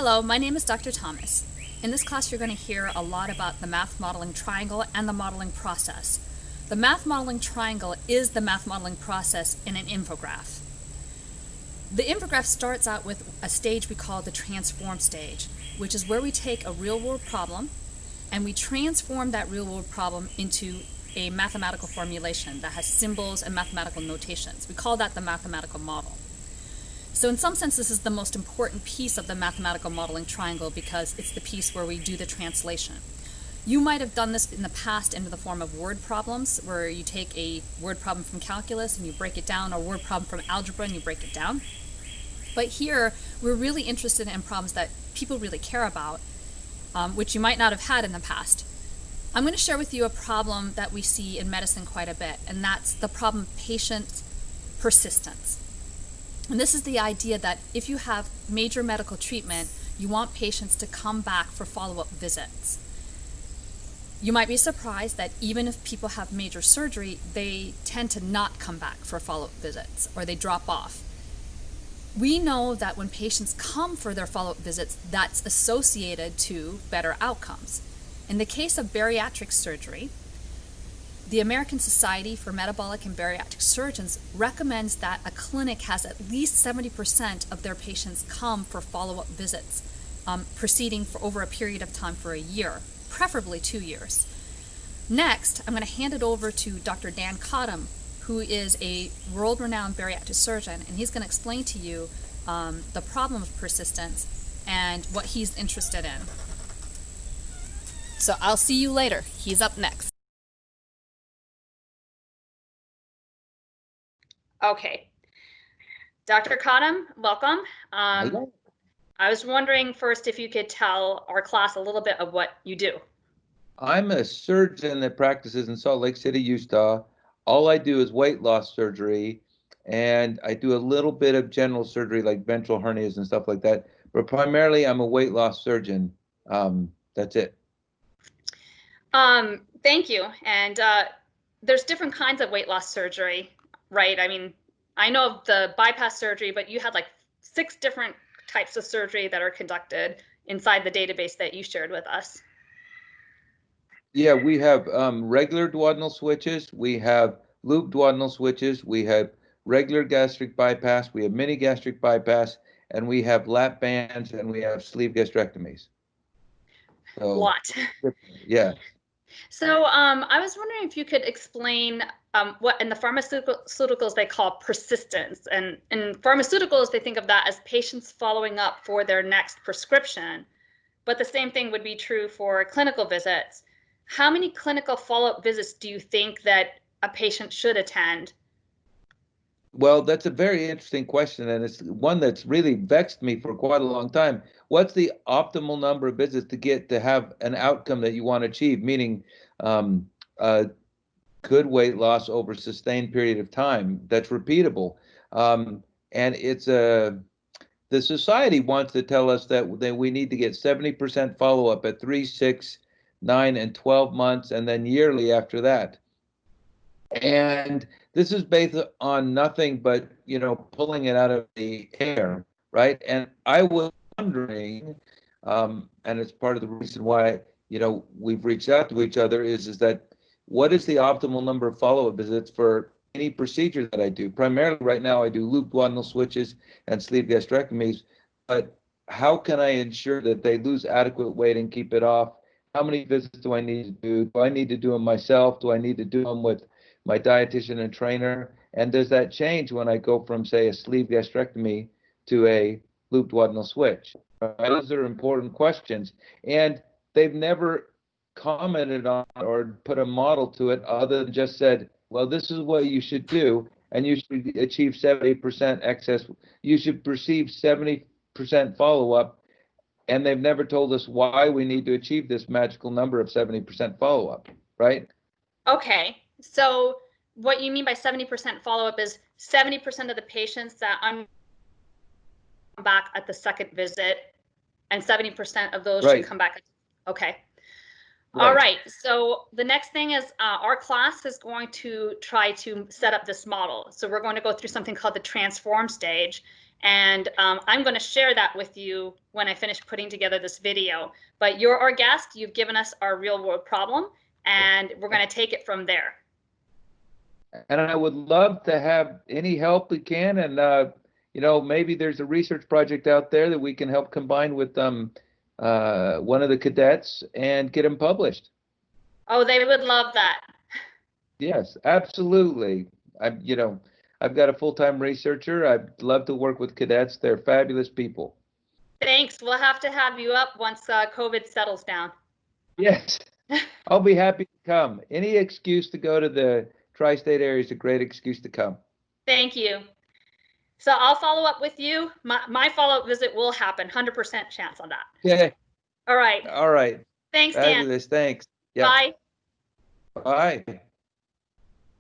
Hello, my name is Dr. Thomas. In this class, you're going to hear a lot about the math modeling triangle and the modeling process. The math modeling triangle is the math modeling process in an infograph. The infograph starts out with a stage we call the transform stage, which is where we take a real-world problem and we transform that real-world problem into a mathematical formulation that has symbols and mathematical notations. We call that the mathematical model. So in some sense, this is the most important piece of the mathematical modeling triangle because it's the piece where we do the translation. You might have done this in the past into the form of word problems, where you take a word problem from calculus and you break it down, or a word problem from algebra and you break it down. But here, we're really interested in problems that people really care about, which you might not have had in the past. I'm going to share with you a problem that we see in medicine quite a bit, and that's the problem of patient persistence. And this is the idea that if you have major medical treatment, you want patients to come back for follow-up visits. You might be surprised that even if people have major surgery, they tend to not come back for follow-up visits, or they drop off. We know that when patients come for their follow-up visits, that's associated to better outcomes. In the case of bariatric surgery, the American Society for Metabolic and Bariatric Surgeons recommends that a clinic has at least 70% of their patients come for follow-up visits, proceeding for over a period of time for a year, preferably 2 years. Next, I'm going to hand it over to Dr. Dan Cottam, who is a world-renowned bariatric surgeon, and he's going to explain to you the problem of persistence and what he's interested in. So I'll see you later. He's up next. Okay. Dr. Cottam, welcome. I was wondering first if you could tell our class a little bit of what you do. I'm a surgeon that practices in Salt Lake City, Utah. All I do is weight loss surgery, and I do a little bit of general surgery like ventral hernias and stuff like that. But primarily, I'm a weight loss surgeon. That's it. Thank you. And there's different kinds of weight loss surgery, right? I mean, I know of the bypass surgery, but you had like 6 different types of surgery that are conducted inside the database that you shared with us. Yeah, we have regular duodenal switches. We have loop duodenal switches. We have regular gastric bypass. We have mini gastric bypass, and we have lap bands, and we have sleeve gastrectomies. So, lot. Yeah. So I was wondering if you could explain what in the pharmaceuticals they call persistence. And in pharmaceuticals, they think of that as patients following up for their next prescription. But the same thing would be true for clinical visits. How many clinical follow-up visits do you think that a patient should attend? Well, that's a very interesting question, and it's one that's really vexed me for quite a long time. What's the optimal number of visits to get to have an outcome that you want to achieve, meaning good weight loss over a sustained period of time that's repeatable? And it's the society wants to tell us that we need to get 70% follow-up at 3, 6, 9, and 12 months, and then yearly after that. And this is based on nothing but, pulling it out of the air, right? And I was wondering, and it's part of the reason why, we've reached out to each other is that what is the optimal number of follow-up visits for any procedure that I do? Primarily right now, I do loop duodenal switches and sleeve gastrectomies, but how can I ensure that they lose adequate weight and keep it off? How many visits do I need to do? Do I need to do them myself? Do I need to do them with my dietitian and trainer? And does that change when I go from, say, a sleeve gastrectomy to a loop duodenal switch? Right? Those are important questions. And they've never commented on or put a model to it other than just said, well, this is what you should do, and you should achieve 70% excess. You should perceive 70% follow-up, and they've never told us why we need to achieve this magical number of 70% follow-up, right? Okay, so what you mean by 70% follow-up is 70% of the patients that I'm back at the second visit, and 70% of those should come back. Okay. Right. All right. So the next thing is our class is going to try to set up this model. So we're going to go through something called the transform stage. And I'm going to share that with you when I finish putting together this video. But you're our guest. You've given us our real world problem, and we're going to take it from there. And I would love to have any help we can. And, you know, maybe there's a research project out there that we can help combine with one of the cadets and get them published. Oh, they would love that. Yes, absolutely. I've got a full-time researcher. I'd love to work with cadets. They're fabulous people. Thanks. We'll have to have you up once COVID settles down. Yes, I'll be happy to come. Any excuse to go to the tri-state area is a great excuse to come. Thank you. So I'll follow up with you. My follow-up visit will happen. 100% chance on that. Yeah. All right. All right. Thanks, Dan. Fabulous. Thanks. Yeah. Bye. Bye.